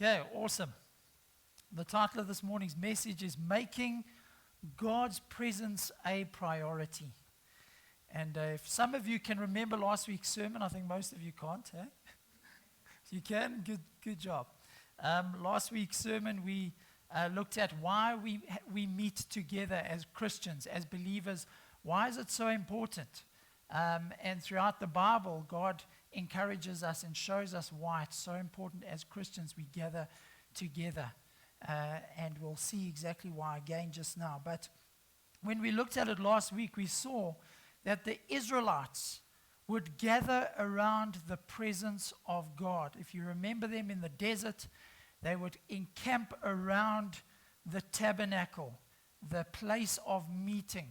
Okay, awesome. The title of this morning's message is Making God's Presence a Priority. And if some of you can remember last week's sermon, I think most of you can't. Eh? If you can, good job. Last week's sermon, we looked at why we meet together as Christians, as believers. Why is it so important? And throughout the Bible, God encourages us and shows us why it's so important as Christians we gather together. And we'll see exactly why again just now. But when we looked at it last week, we saw that the Israelites would gather around the presence of God. If you remember them in the desert, they would encamp around the tabernacle, the place of meeting.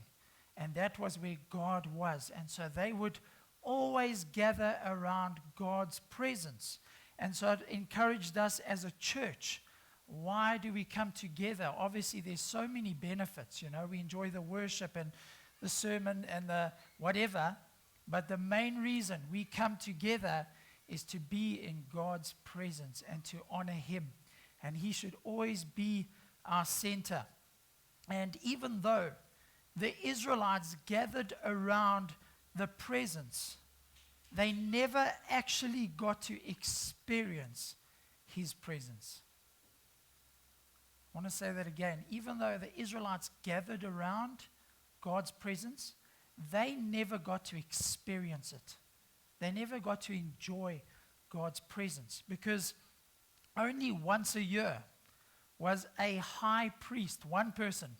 And that was where God was. And so they would always gather around God's presence. And so it encouraged us as a church. Why do we come together? Obviously, there's so many benefits. You know, we enjoy the worship and the sermon and the whatever. But the main reason we come together is to be in God's presence and to honor Him. And He should always be our center. And even though the Israelites gathered around the presence, they never actually got to experience His presence. I want to say that again. Even though the Israelites gathered around God's presence, they never got to experience it. They never got to enjoy God's presence, because only once a year was a high priest, one person,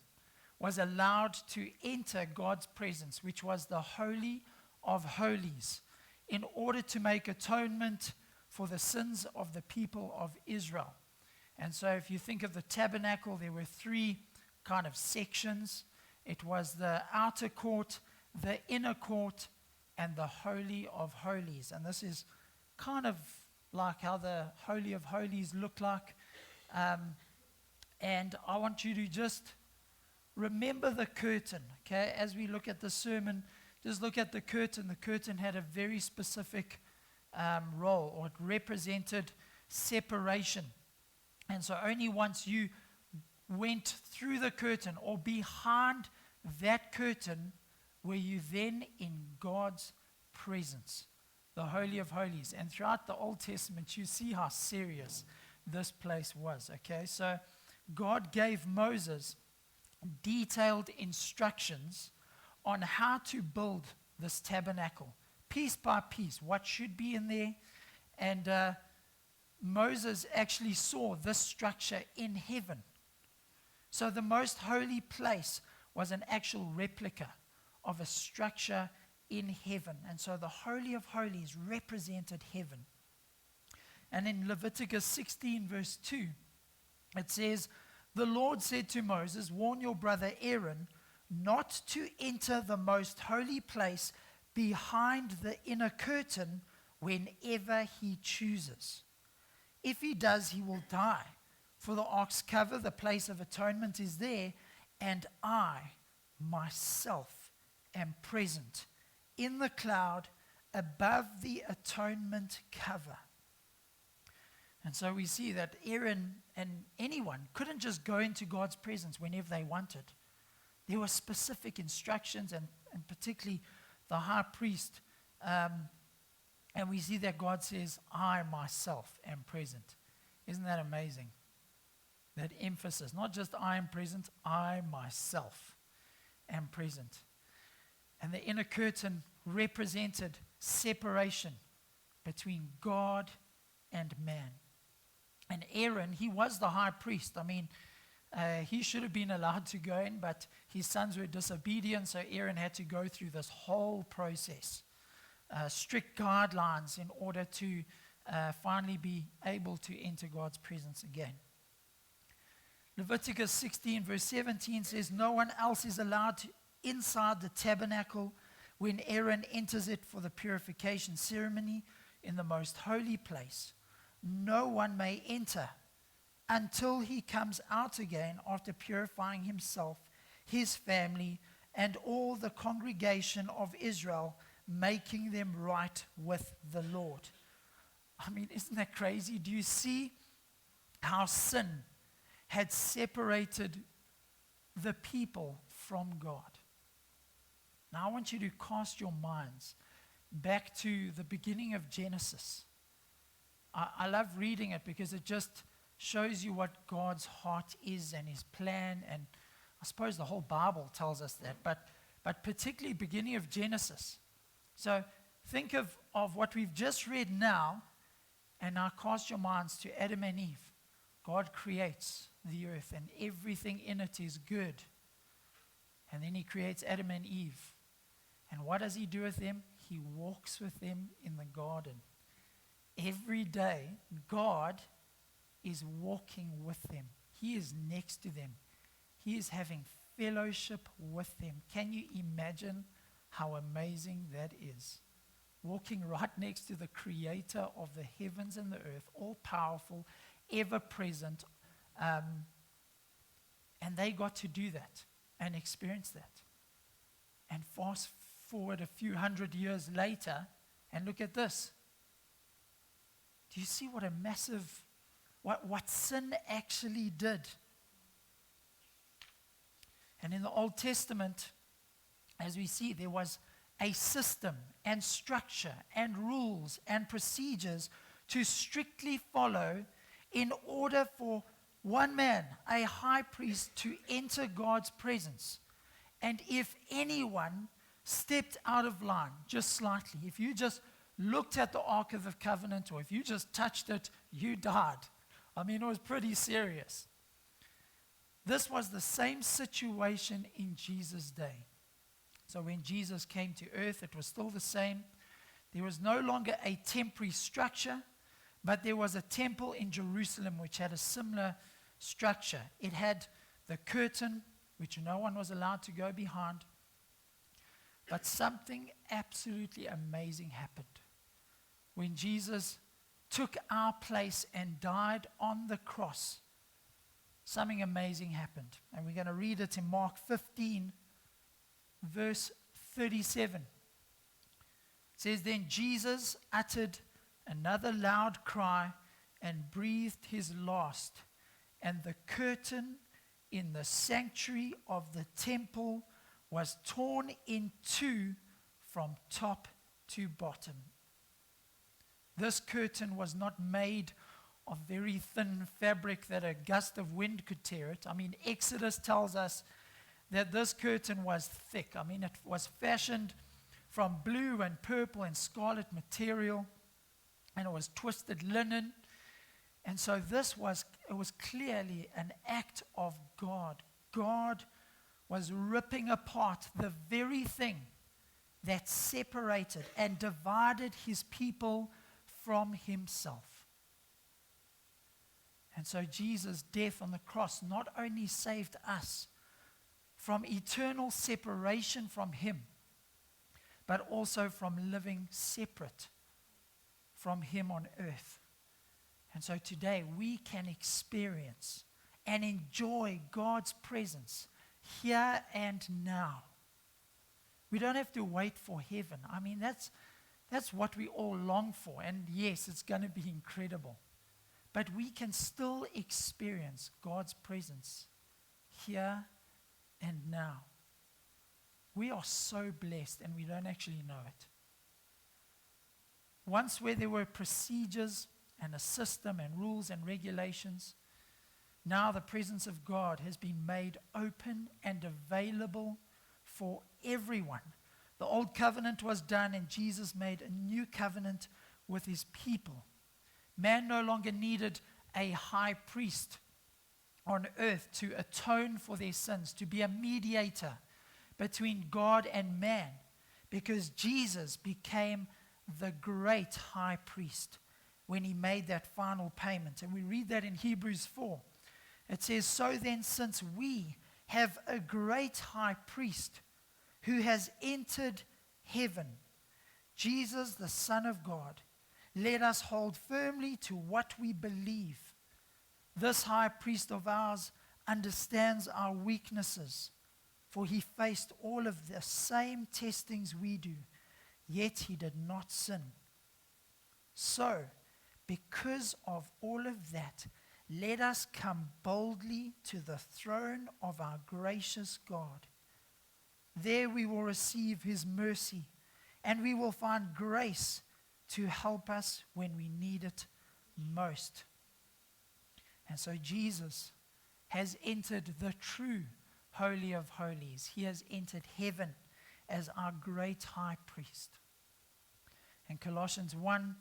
was allowed to enter God's presence, which was the Holy of Holies, in order to make atonement for the sins of the people of Israel. And so if you think of the tabernacle, there were three kind of sections. It was the outer court, the inner court, and the Holy of Holies. And this is kind of like how the Holy of Holies looked like. And I want you to just remember the curtain, okay? As we look at the sermon, just look at the curtain. The curtain had a very specific role, or it represented separation. And so only once you went through the curtain or behind that curtain were you then in God's presence, the Holy of Holies. And throughout the Old Testament, you see how serious this place was, okay? So God gave Moses detailed instructions on how to build this tabernacle, piece by piece, what should be in there. And Moses actually saw this structure in heaven. So the most holy place was an actual replica of a structure in heaven. And so the Holy of Holies represented heaven. And in Leviticus 16 verse 2, it says, "The Lord said to Moses, warn your brother Aaron not to enter the most holy place behind the inner curtain whenever he chooses. If he does, he will die. For the ark's cover, the place of atonement, is there, and I myself am present in the cloud above the atonement cover." And so we see that Aaron and anyone couldn't just go into God's presence whenever they wanted. There were specific instructions, and particularly the high priest. And we see that God says, I myself am present. Isn't that amazing? That emphasis, not just I am present, I myself am present. And the inner curtain represented separation between God and man. And Aaron, he was the high priest. I mean, he should have been allowed to go in, but his sons were disobedient, so Aaron had to go through this whole process. Strict guidelines in order to finally be able to enter God's presence again. Leviticus 16 verse 17 says, "No one else is allowed inside the tabernacle when Aaron enters it for the purification ceremony in the most holy place. No one may enter until he comes out again after purifying himself, his family, and all the congregation of Israel, making them right with the Lord." I mean, isn't that crazy? Do you see how sin had separated the people from God. Now I want you to cast your minds back to the beginning of Genesis. I love reading it because it just shows you what God's heart is and his plan, and I suppose the whole Bible tells us that, but particularly beginning of Genesis. So think of what we've just read now, and now cast your minds to Adam and Eve. God creates the earth and everything in it is good. And then he creates Adam and Eve. And what does he do with them? He walks with them in the garden. Every day, God is walking with them. He is next to them. He is having fellowship with them. Can you imagine how amazing that is? Walking right next to the creator of the heavens and the earth, all powerful, ever present. And they got to do that and experience that. And fast forward a few hundred years later, and look at this. Do you see what a massive, what sin actually did? And in the Old Testament, as we see, there was a system and structure and rules and procedures to strictly follow in order for one man, a high priest, to enter God's presence. And if anyone stepped out of line just slightly, if you just looked at the Ark of the Covenant, or if you just touched it, you died. I mean, it was pretty serious. This was the same situation in Jesus' day. So when Jesus came to earth, it was still the same. There was no longer a temporary structure, but there was a temple in Jerusalem which had a similar structure. It had the curtain, which no one was allowed to go behind. But something absolutely amazing happened. When Jesus took our place and died on the cross, something amazing happened. And we're going to read it in Mark 15, verse 37. It says, "Then Jesus uttered another loud cry and breathed his last, and the curtain in the sanctuary of the temple was torn in two from top to bottom." This curtain was not made of very thin fabric that a gust of wind could tear it. I mean, Exodus tells us that this curtain was thick. I mean, it was fashioned from blue and purple and scarlet material, and it was twisted linen. And so it was clearly an act of God. God was ripping apart the very thing that separated and divided his people from himself. And so Jesus' death on the cross not only saved us from eternal separation from him, but also from living separate from him on earth. And so today we can experience and enjoy God's presence here and now. We don't have to wait for heaven. I mean, that's what we all long for. And yes, it's going to be incredible. But we can still experience God's presence here and now. We are so blessed, and we don't actually know it. Once where there were procedures and a system and rules and regulations, now the presence of God has been made open and available for everyone. The old covenant was done, and Jesus made a new covenant with his people. Man no longer needed a high priest on earth to atone for their sins, to be a mediator between God and man, because Jesus became the great high priest when he made that final payment. And we read that in Hebrews 4. It says, "So then, since we have a great high priest who has entered heaven, Jesus, the Son of God, let us hold firmly to what we believe. This high priest of ours understands our weaknesses, for he faced all of the same testings we do, yet he did not sin. So, because of all of that, let us come boldly to the throne of our gracious God. There we will receive his mercy, and we will find grace to help us when we need it most. And so Jesus has entered the true Holy of Holies. He has entered heaven as our great high priest. And Colossians 1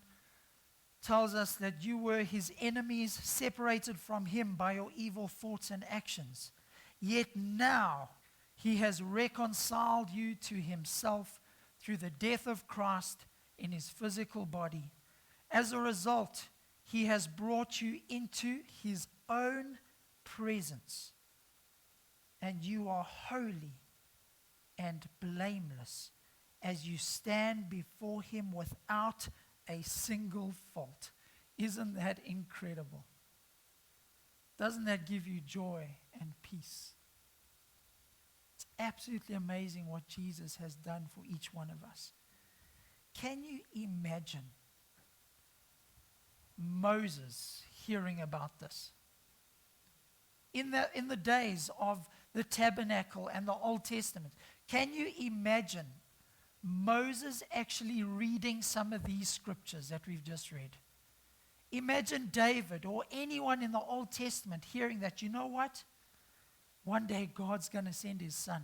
tells us that you were his enemies, separated from him by your evil thoughts and actions. Yet now he has reconciled you to himself through the death of Christ in his physical body. As a result, he has brought you into his own presence, and you are holy and blameless as you stand before him without a single fault. Isn't that incredible? Doesn't that give you joy and peace? It's absolutely amazing what Jesus has done for each one of us. Can you imagine Moses hearing about this? In the days of the tabernacle and the Old Testament, can you imagine Moses actually reading some of these scriptures that we've just read? Imagine David or anyone in the Old Testament hearing that, you know what? One day God's going to send his son,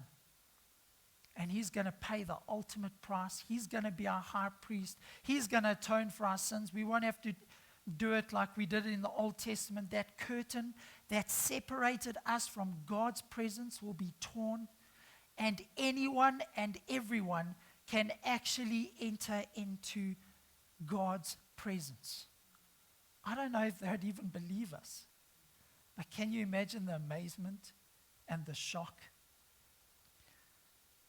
and he's going to pay the ultimate price. He's going to be our high priest. He's going to atone for our sins. We won't have to do it like we did in the Old Testament. That curtain that separated us from God's presence will be torn, and anyone and everyone can actually enter into God's presence. I don't know if they'd even believe us, but can you imagine the amazement and the shock?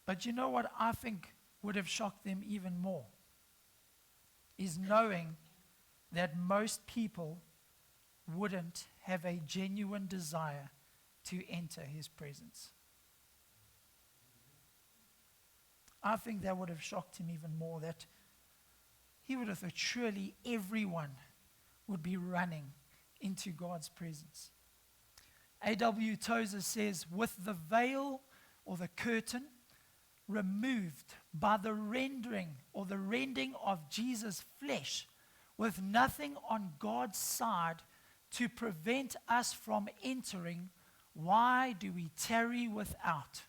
But you know what I think would have shocked them even more is knowing that most people wouldn't have a genuine desire to enter his presence. I think that would have shocked him even more, that he would have thought surely everyone would be running into God's presence. A.W. Tozer says, with the veil or the curtain removed by the rending or the rending of Jesus' flesh, with nothing on God's side to prevent us from entering, why do we tarry without?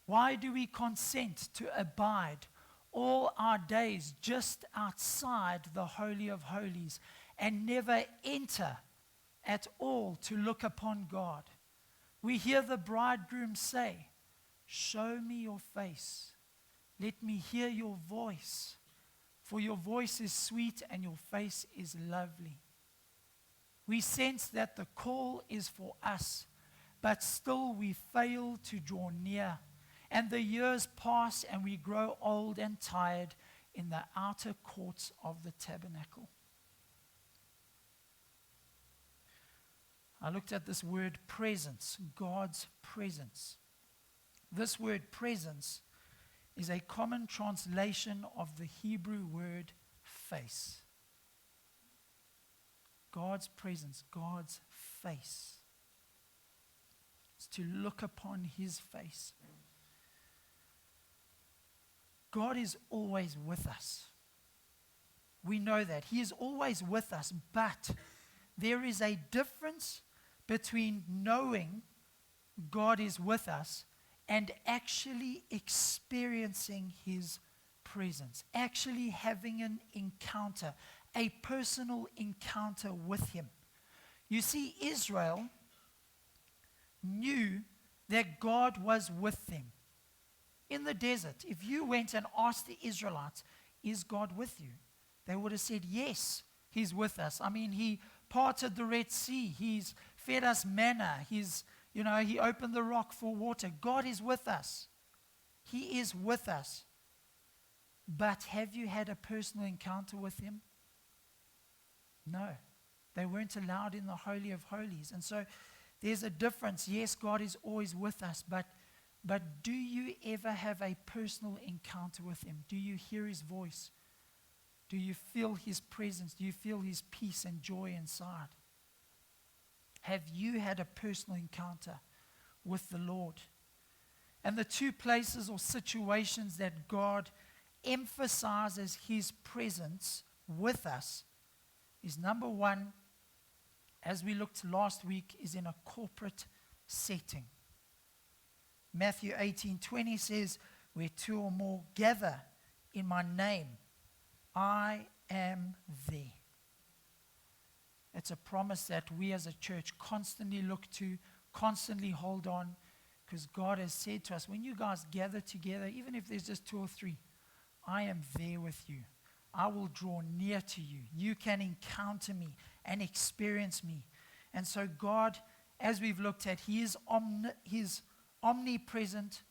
Why do we consent to abide all our days just outside the Holy of Holies and never enter at all to look upon God? We hear the bridegroom say, show me your face. Let me hear your voice. For your voice is sweet and your face is lovely. We sense that the call is for us, but still we fail to draw near. And the years pass and we grow old and tired in the outer courts of the tabernacle. I looked at this word presence, God's presence. This word presence is a common translation of the Hebrew word face. God's presence, God's face. It's to look upon his face. God is always with us. We know that. He is always with us, but there is a difference between knowing God is with us and actually experiencing his presence, actually having an encounter, a personal encounter with him. You see, Israel knew that God was with them. In the desert, if you went and asked the Israelites, is God with you? They would have said, yes, he's with us. I mean, he parted the Red Sea. He's fed us manna. He opened the rock for water. God is with us. He is with us. But have you had a personal encounter with him? No. They weren't allowed in the Holy of Holies. And so there's a difference. Yes, God is always with us, but do you ever have a personal encounter with him? Do you hear his voice? Do you feel his presence? Do you feel his peace and joy inside? Have you had a personal encounter with the Lord? And the two places or situations that God emphasizes his presence with us is, number one, as we looked last week, is in a corporate setting. Matthew 18:20 says, where two or more gather in my name, I am there. It's a promise that we as a church constantly look to, constantly hold on, because God has said to us, when you guys gather together, even if there's just two or three, I am there with you. I will draw near to you. You can encounter me and experience me. And so God, as we've looked at, he is omnipresent,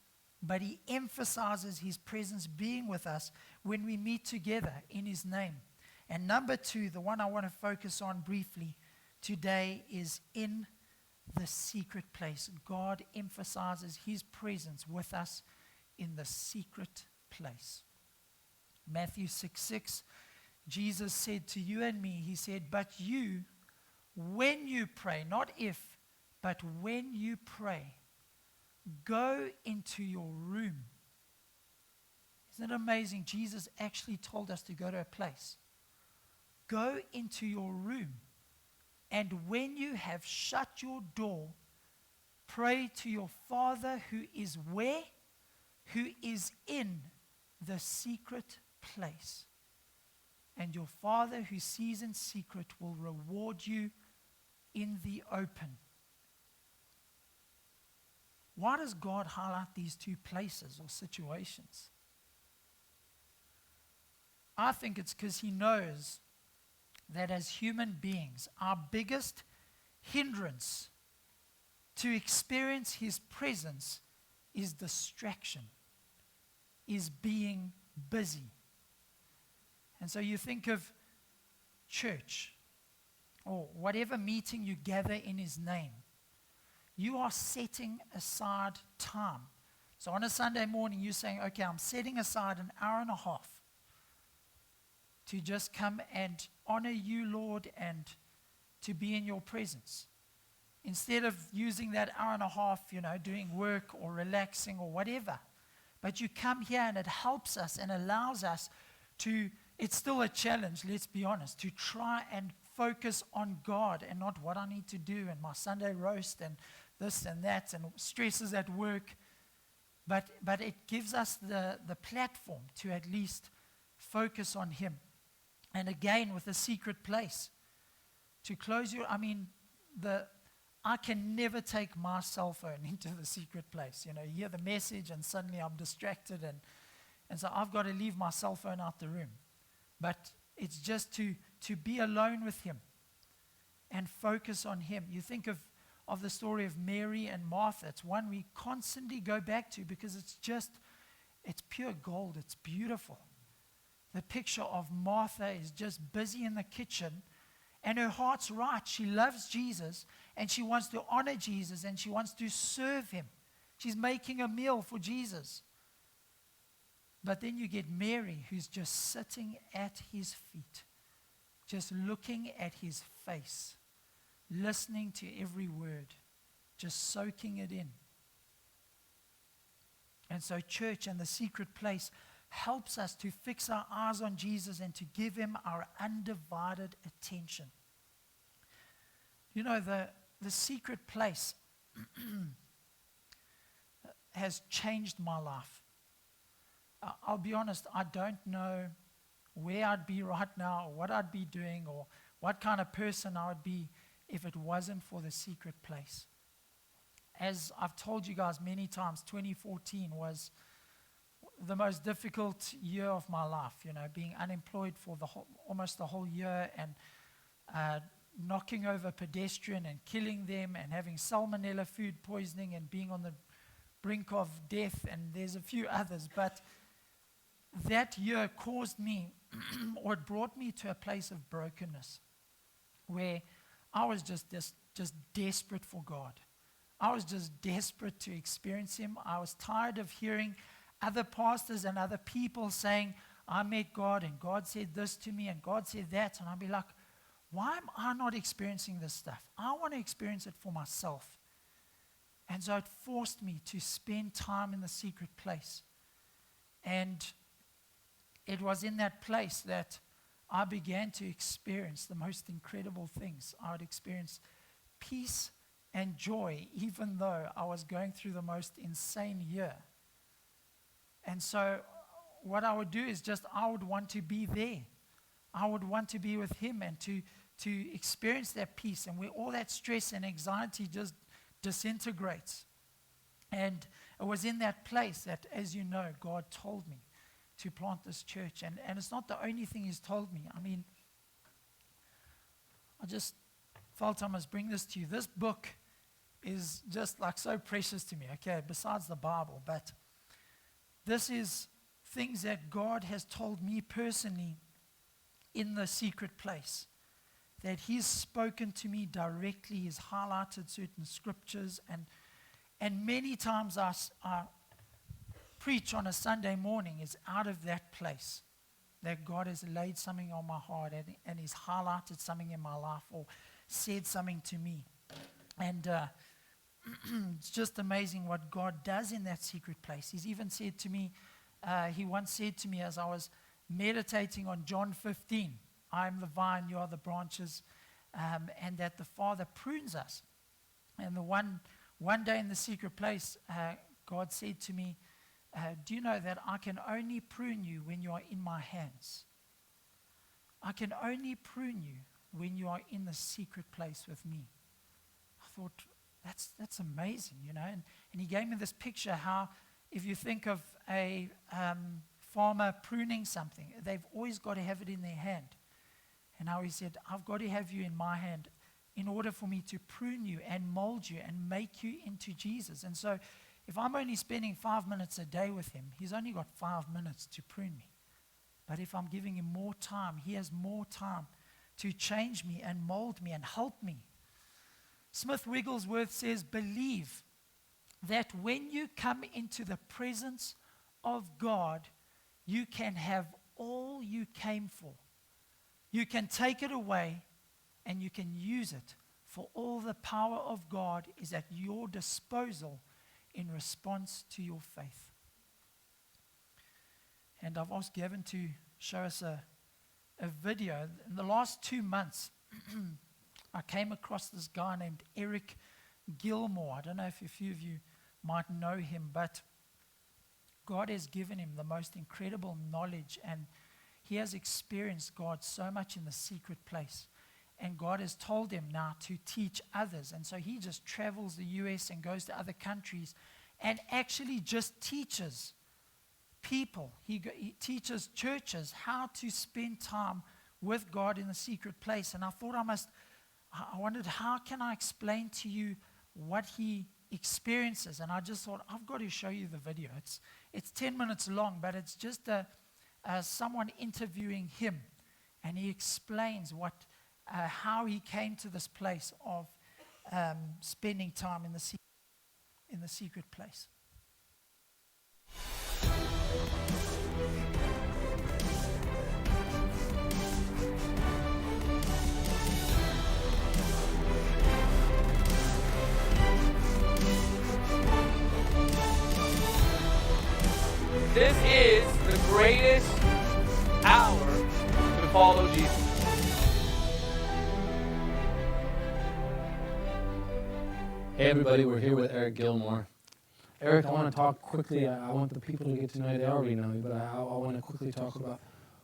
but he emphasizes his presence being with us when we meet together in his name. And number two, the one I want to focus on briefly today, is in the secret place. God emphasizes his presence with us in the secret place. Matthew 6:6, Jesus said to you and me, he said, but you, when you pray, not if, but when you pray, go into your room. Isn't it amazing? Jesus actually told us to go to a place. Go into your room, and when you have shut your door, pray to your Father who is where? Who is in the secret place. And your Father who sees in secret will reward you in the open. Why does God highlight these two places or situations? I think it's because he knows that as human beings, our biggest hindrance to experience his presence is distraction, is being busy. And so you think of church or whatever meeting you gather in his name, you are setting aside time. So on a Sunday morning, you're saying, okay, I'm setting aside an hour and a half to just come and honor you, Lord, and to be in your presence. Instead of using that hour and a half, doing work or relaxing or whatever. But you come here and it helps us and allows us to, it's still a challenge, let's be honest, to try and focus on God and not what I need to do and my Sunday roast and this and that and stresses at work. But it gives us the platform to at least focus on him. And again, with a secret place. To close your, I can never take my cell phone into the secret place. You hear the message and suddenly I'm distracted. And so I've got to leave my cell phone out the room. But it's just to be alone with him and focus on him. You think of the story of Mary and Martha. It's one we constantly go back to because it's pure gold. It's beautiful. The picture of Martha is just busy in the kitchen, and her heart's right. She loves Jesus, and she wants to honor Jesus, and she wants to serve him. She's making a meal for Jesus. But then you get Mary, who's just sitting at his feet, just looking at his face, listening to every word, just soaking it in. And so church and the secret place helps us to fix our eyes on Jesus and to give him our undivided attention. The secret place has changed my life. I'll be honest, I don't know where I'd be right now, or what I'd be doing, or what kind of person I would be if it wasn't for the secret place. As I've told you guys many times, 2014 was the most difficult year of my life, being unemployed for almost the whole year, and knocking over a pedestrian and killing them, and having salmonella food poisoning, and being on the brink of death, and there's a few others. But that year caused me, or it brought me to a place of brokenness, where I was just desperate for God. I was just desperate to experience him. I was tired of hearing other pastors and other people saying, I met God and God said this to me and God said that. And I'd be like, why am I not experiencing this stuff? I want to experience it for myself. And so it forced me to spend time in the secret place. And it was in that place that I began to experience the most incredible things. I would experience peace and joy, even though I was going through the most insane year. And so what I would do is I would want to be there. I would want to be with him and to experience that peace, and where all that stress and anxiety just disintegrates. And it was in that place that, as you know, God told me to plant this church. And it's not the only thing he's told me. I mean, I just felt I must bring this to you. This book is just like so precious to me, okay, besides the Bible. But this is things that God has told me personally in the secret place, that he's spoken to me directly. He's highlighted certain scriptures, and many times I preach on a Sunday morning is out of that place, that God has laid something on my heart and he's highlighted something in my life or said something to me. And it's just amazing what God does in that secret place. He's even said to me, he once said to me as I was meditating on John 15, I am the vine, you are the branches, and that the Father prunes us. And the one day in the secret place, God said to me, do you know that I can only prune you when you are in my hands? I can only prune you when you are in the secret place with me. I thought, that's amazing, you know. And he gave me this picture how, if you think of a farmer pruning something, they've always got to have it in their hand. And how he said, I've got to have you in my hand in order for me to prune you and mold you and make you into Jesus. And so if I'm only spending 5 minutes a day with him, he's only got 5 minutes to prune me. But if I'm giving him more time, he has more time to change me and mold me and help me. Smith Wigglesworth says, believe that when you come into the presence of God, you can have all you came for. You can take it away and you can use it, for all the power of God is at your disposal in response to your faith. And I've asked Gavin to show us a video. In the last 2 months, I came across this guy named Eric Gilmore. I don't know if a few of you might know him, but God has given him the most incredible knowledge, and he has experienced God so much in the secret place. And God has told him now to teach others. And so he just travels the US and goes to other countries and actually just teaches people. He teaches churches how to spend time with God in the secret place. And I thought I wondered, how can I explain to you what he experiences? And I just thought, I've got to show you the video. It's 10 minutes long, but it's just someone interviewing him. And he explains how he came to this place of spending time in the secret place. This is the greatest hour to follow Jesus. Hey everybody, we're here with Eric Gilmore. Eric, I want to talk quickly. I want the people to get to know you. They already know you, but I want to quickly talk about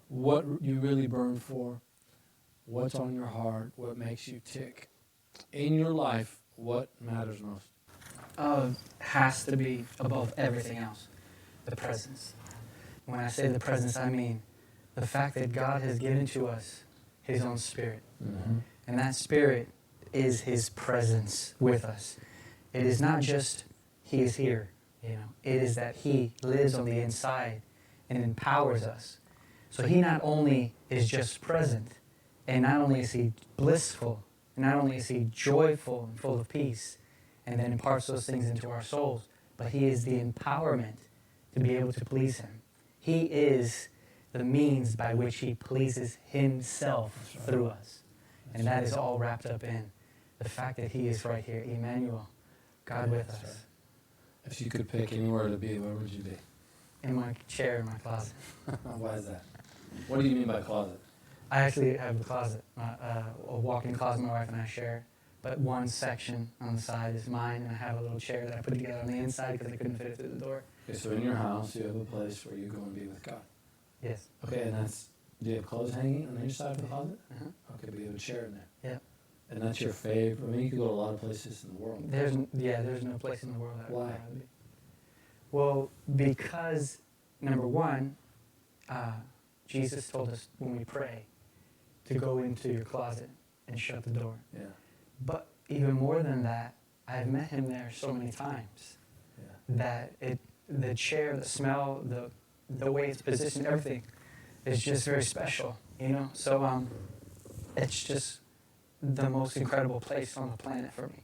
what you really burn for, what's on your heart, what makes you tick. In your life, what matters most? Has to be above everything else, the presence. When I say the presence, I mean the fact that God has given to us His own Spirit. Mm-hmm. And that Spirit is His presence with us. It is not just He is here, it is that He lives on the inside and empowers us. So He not only is just present, and not only is He blissful, and not only is He joyful and full of peace, and then imparts those things into our souls, but He is the empowerment to be able to please Him. He is the means by which He pleases Himself through us. And that is all wrapped up in the fact that he is right here, Emmanuel, God with us. Right. If you could pick anywhere to be, where would you be? In my chair in my closet. Why is that? What do you mean by closet? I actually have a closet, a walk-in closet my wife and I share. But one section on the side is mine, and I have a little chair that I put together on the inside because I couldn't fit it through the door. Okay, so in your house, you have a place where you go and be with God. Yes. Okay, and do you have clothes hanging on the inside of the closet? Uh-huh. Okay, but you have a chair in there. Yeah. And that's your favorite. I mean, you could go to a lot of places in the world. There's no place in the world that I would Why? rather be. Well, because, number one, Jesus told us when we pray to go into your closet and shut the door. Yeah. But even more than that, I've met him there so many times Yeah. that the chair, the smell, the way it's positioned, everything is just very special, you know? So it's just the most incredible place on the planet for me.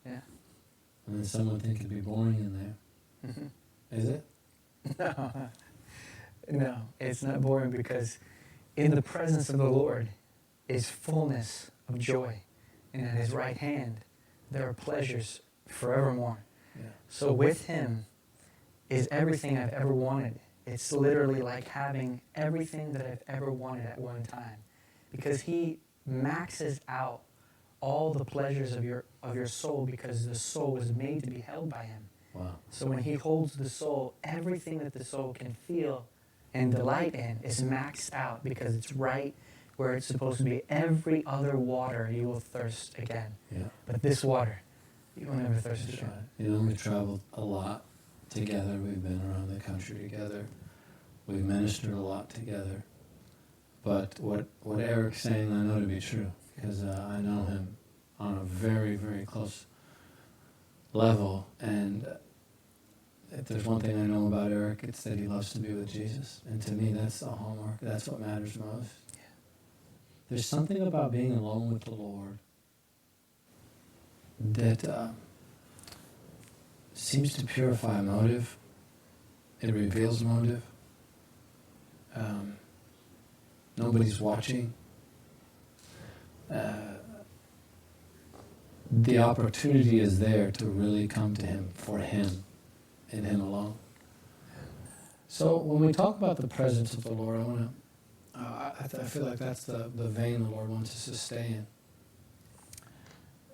Yeah. And then some would think it'd be boring in there. Mm-hmm. Is it? No, it's not boring because in the presence of the Lord is fullness of joy. And at his right hand, there are pleasures forevermore. Yeah. So with him is everything I've ever wanted. It's literally like having everything that I've ever wanted at one time. Because he maxes out all the pleasures of your soul because the soul was made to be held by him. Wow. So when he holds the soul, everything that the soul can feel and delight in is maxed out because it's right where it's supposed to be. Every other water you will thirst again. Yeah. But this water, you will never thirst That's again. right. You know, we've traveled a lot together. We've been around the country together. We've ministered a lot together. But what Eric's saying, I know to be true because I know him on a very, very close level. And if there's one thing I know about Eric, it's that he loves to be with Jesus. And to me, that's the hallmark. That's what matters most. Yeah. There's something about being alone with the Lord that seems to purify a motive. It reveals motive. Nobody's watching. The opportunity is there to really come to him for him and him alone. So when we talk about the presence of the Lord, I want to, I feel like that's the vein the Lord wants us to stay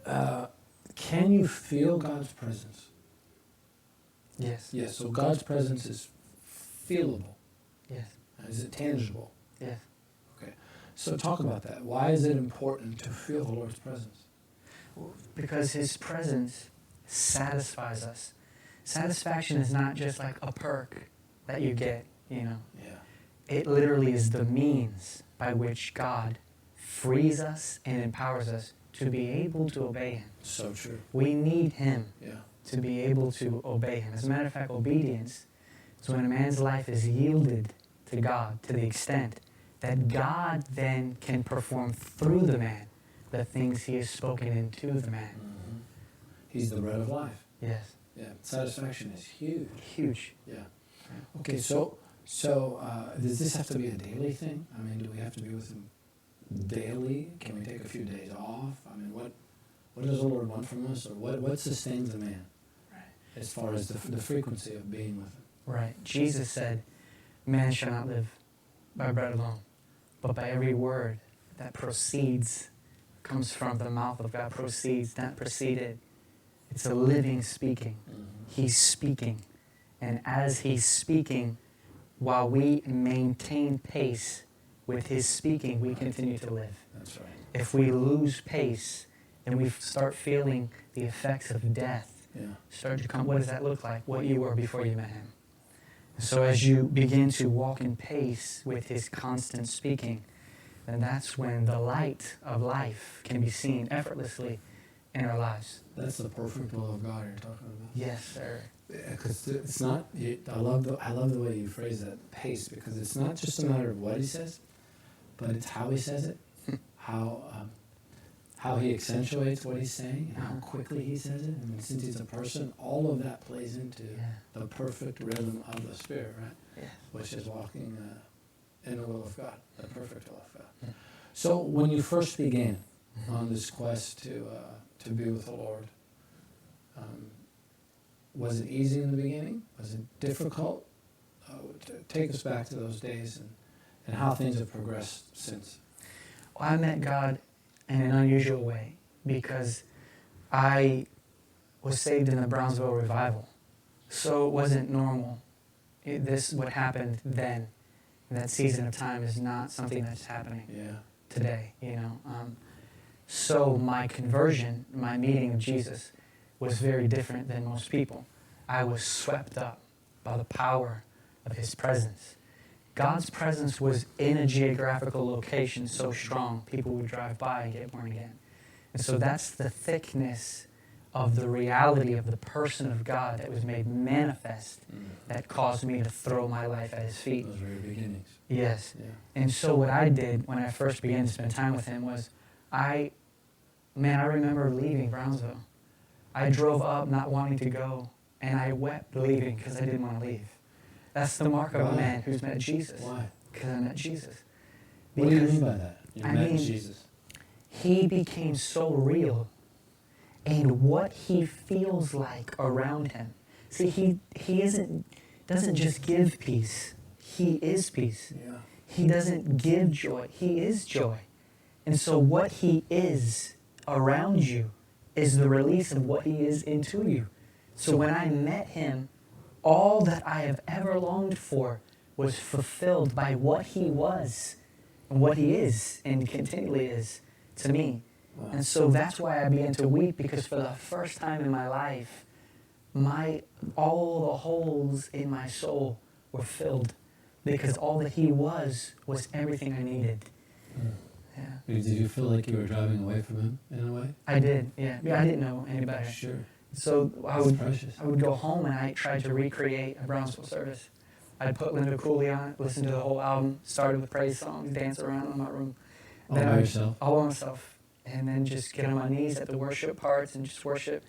in. Can you feel God's presence? Yes. Yes, so God's presence is feelable. Yes. Is it tangible? Yes. Okay. So talk about that. Why is it important to feel the Lord's presence? Because his presence satisfies us. Satisfaction is not just like a perk that you get, you know. Yeah. It literally is the means by which God frees us and empowers us to be able to obey him. So true. We need him Yeah. to be able to obey him. As a matter of fact, obedience is when a man's life is yielded to God to the extent that God then can perform through the man the things he has spoken into the man. Mm-hmm. He's the bread of life. Yes. Yeah. Satisfaction is huge. Huge. Yeah. Okay, so does this have to be a daily thing? I mean, do we have to be with him daily? Can we take a few days off? I mean, what does the Lord want from us, or what sustains a man Right. as far as the frequency of being with him? Right. Jesus said, man shall not live by bread alone, but by every word that proceeds, comes from the mouth of God, proceeds, not proceeded. It's a living speaking. Mm-hmm. He's speaking. And as he's speaking, while we maintain pace with his speaking, we continue to live. That's right. If we lose pace, then we start feeling the effects of death Yeah. start to come. What does that look like? What you were before you met him. So as you begin to walk in pace with his constant speaking, then that's when the light of life can be seen effortlessly in our lives. That's the perfect will of God you're talking about. Yes, sir. Because it's not. I love the way you phrase that, pace, because it's not just a matter of what he says, but it's how he says it, how he accentuates what he's saying, and how quickly he says it. I mean, since he's a person, all of that plays into the perfect rhythm of the Spirit, right? Yes. Which is walking in the will of God, the perfect will of God. Yeah. So when you first began on this quest to be with the Lord, was it easy in the beginning? Was it difficult? Take us back to those days and how things have progressed since. Well, I met God in an unusual way because I was saved in the Brownsville revival. So it wasn't normal. This, what happened then, in that season of time, is not something that's happening today, you know. So my conversion, my meeting of Jesus, was very different than most people. I was swept up by the power of his presence. God's presence was in a geographical location so strong, people would drive by and get born again. And so that's the thickness of the reality of the person of God that was made manifest that caused me to throw my life at his feet. Those very beginnings. Yes. Yeah. And so what I did when I first began to spend time with him was, I remember leaving Brownsville. I drove up not wanting to go, and I wept leaving because I didn't want to leave. That's the mark of a man who's met Jesus. Why? Because I met Jesus. What do you mean by that? You I met mean, Jesus. He became so real, and what he feels like around him. See, he doesn't just give peace. He is peace. Yeah. He doesn't give joy. He is joy. And so what he is around you is the release of what he is into you. So when I met him, all that I have ever longed for was fulfilled by what he was and what he is and continually is to me. Wow. And so that's why I began to weep, because for the first time in my life, all the holes in my soul were filled, because all that he was everything I needed. Yeah. Did you feel like you were driving away from him in a way? I did, yeah. I didn't know any better. Sure. So That's precious. I would go home and I tried to recreate a Brownsville service. I'd put Linda Cooley on it, listen to the whole album, started with praise songs, dance around in my room. All by yourself? All by myself. And then just get on my knees at the worship parts and just worship.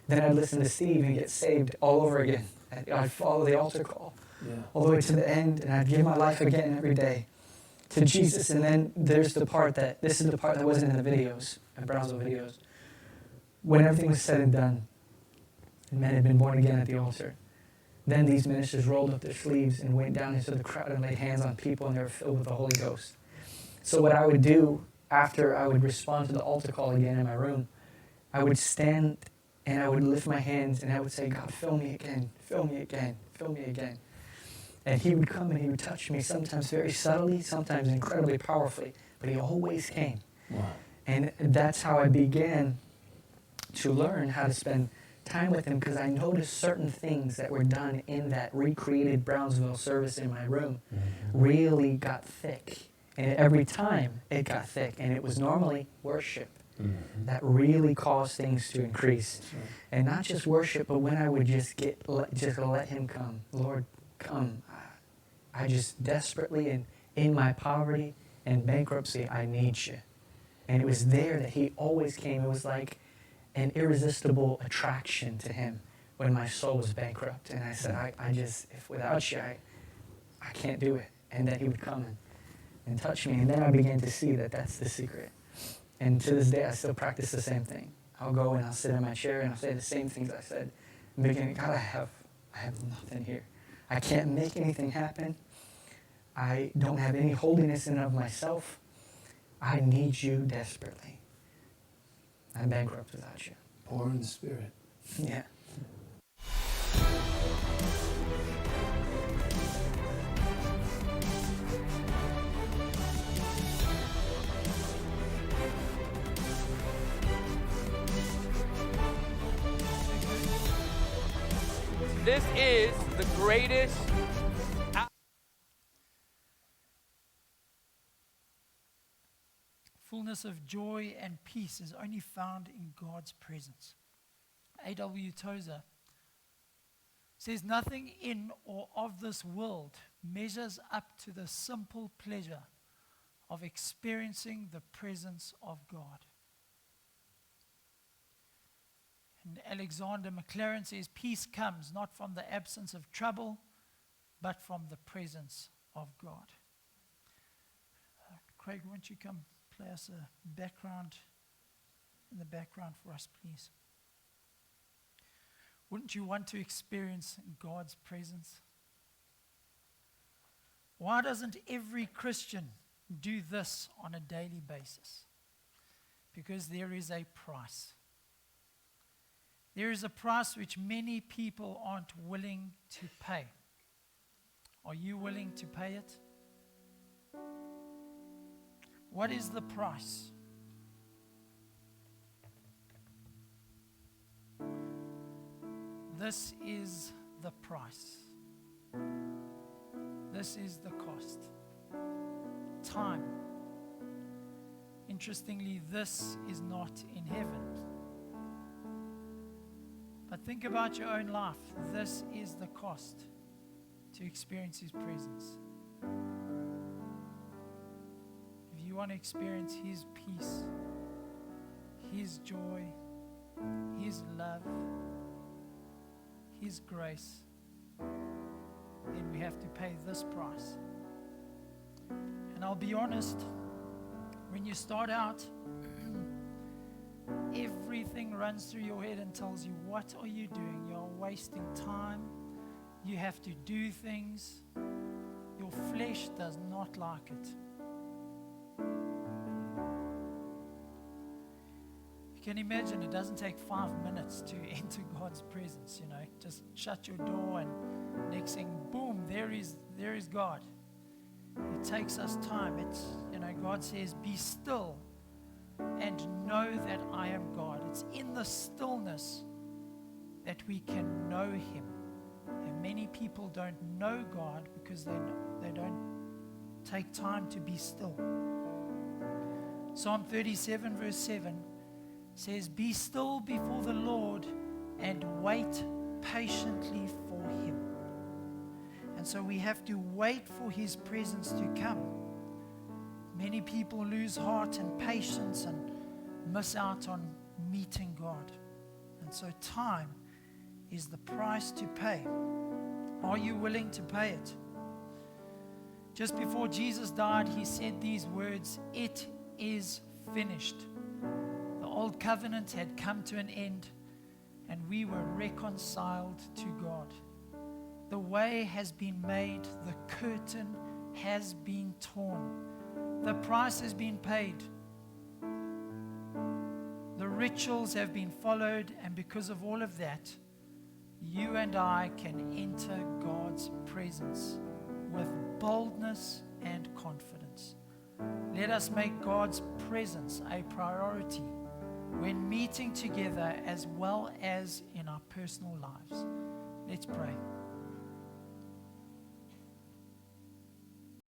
Then I'd listen to Steve and get saved all over again. I'd follow the altar call all the way to the end, and I'd give my life again every day to Jesus. And then this is the part that wasn't in the videos, the Brownsville videos. When everything was said and done, and men had been born again at the altar, then these ministers rolled up their sleeves and went down into the crowd and laid hands on people, and they were filled with the Holy Ghost. So what I would do after I would respond to the altar call again in my room, I would stand and I would lift my hands and I would say, God, fill me again, fill me again, fill me again. And he would come and he would touch me, sometimes very subtly, sometimes incredibly powerfully, but he always came. Wow. And that's how I began to learn how to spend time with him, because I noticed certain things that were done in that recreated Brownsville service in my room really got thick. And every time it got thick, and it was normally worship that really caused things to increase. Right. And not just worship, but when I would just let him come. Lord, come. I just desperately, and in my poverty and bankruptcy, I need you. And it was there that he always came. It was like an irresistible attraction to him when my soul was bankrupt. And I said, if without you, I can't do it. And then he would come and touch me. And then I began to see that that's the secret. And to this day, I still practice the same thing. I'll go and I'll sit in my chair and I'll say the same things I said in the beginning. God, I have nothing here. I can't make anything happen. I don't have any holiness in and of myself. I need you desperately. I'm bankrupt without you. Pour in the Spirit. Yeah. This is the greatest. Fullness of joy and peace is only found in God's presence. A.W. Tozer says, nothing in or of this world measures up to the simple pleasure of experiencing the presence of God. And Alexander McLaren says, peace comes not from the absence of trouble, but from the presence of God. Craig, won't you come, play us a background in the background for us, please? Wouldn't you want to experience God's presence? Why doesn't every Christian do this on a daily basis? Because there is a price. There is a price which many people aren't willing to pay. Are you willing to pay it? What is the price? This is the price. This is the cost. Time. Interestingly, this is not in heaven. But think about your own life. This is the cost to experience His presence. If you want to experience His peace, His joy, His love, His grace, then we have to pay this price. And I'll be honest, when you start out, everything runs through your head and tells you, what are you doing? You're wasting time. You have to do things. Your flesh does not like it. You can imagine it doesn't take 5 minutes to enter God's presence, you know. Just shut your door and next thing, boom, there is God. It takes us time. It's, you know, God says, be still and know that I am God. It's in the stillness that we can know Him. And many people don't know God because they don't take time to be still. Psalm 37 verse 7 says, be still before the Lord and wait patiently for Him. And so we have to wait for His presence to come. Many people lose heart and patience and miss out on meeting God. And so time is the price to pay. Are you willing to pay it? Just before Jesus died, He said these words, it is finished. The old covenant had come to an end and we were reconciled to God. The way has been made, the curtain has been torn. The price has been paid. The rituals have been followed, and because of all of that, you and I can enter God's presence with boldness and confidence. Let us make God's presence a priority when meeting together as well as in our personal lives. Let's pray.